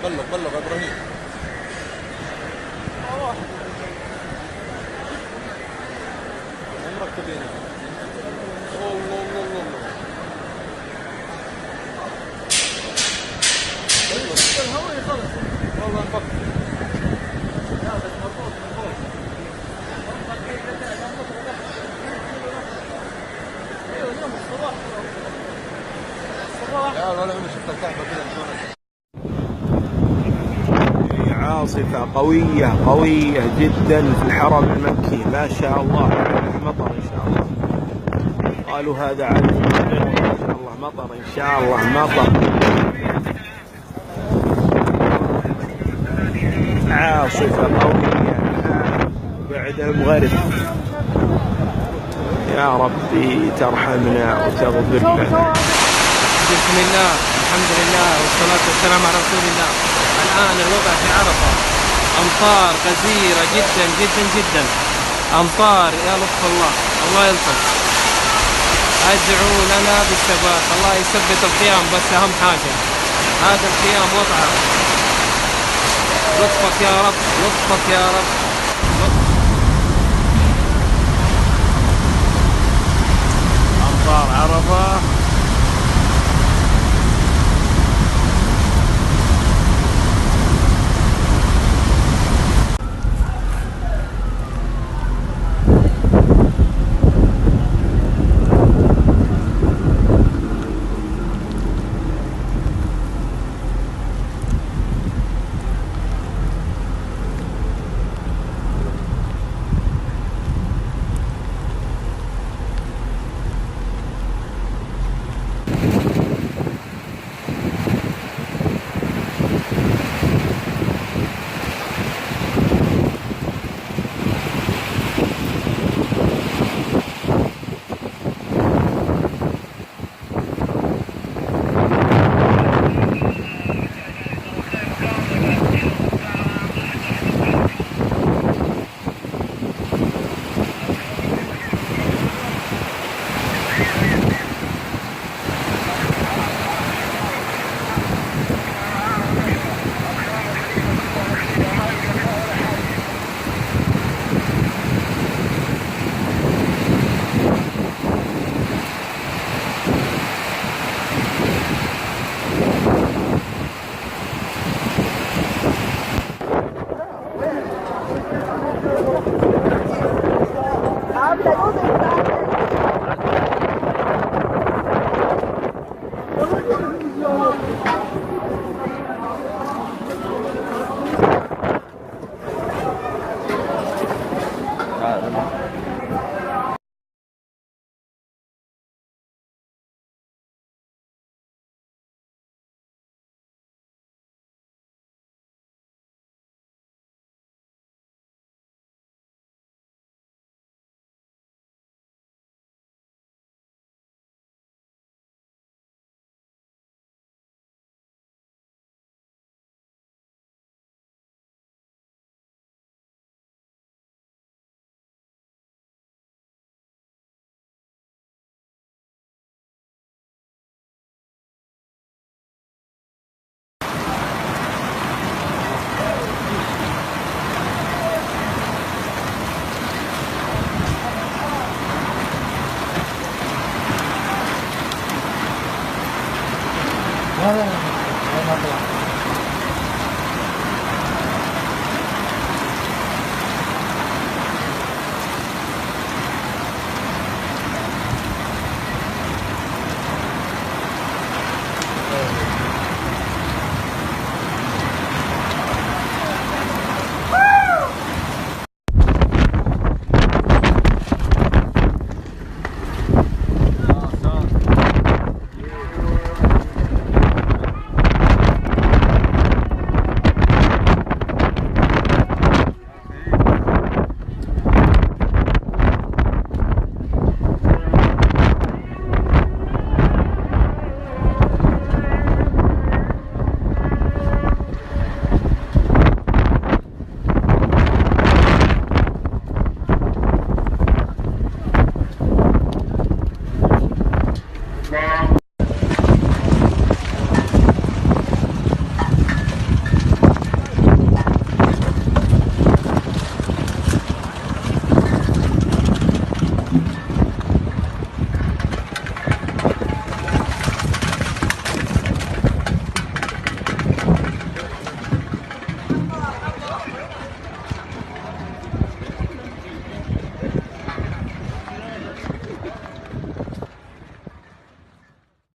بلغ ابراهيم. مركبين. الله الله الله. الهواء خلص. والله انفك. لا بس مربوط من فوق. ايوه اليوم الصباح. لا انا شفت الكعبه كذا. عاصفة قوية جدا في الحرم المكي، ما شاء الله. مطر إن شاء الله، قالوا هذا عارف إن شاء الله مطر، إن شاء الله مطر. عاصفة قوية بعد المغرب. يا ربي ترحمنا وتغفر لنا. بسم الله، الحمد لله والصلاة والسلام على رسول الله. الآن الوضع في عرفة أمطار غزيرة جدا جدا جدا، أمطار يا لطف الله، الله يلطف. أدعوا لنا بالثبات، الله يثبت القيام، بس أهم حاجة هذا القيام وضعه. لطفك يا رب، لطفك يا رب. أمطار عرفة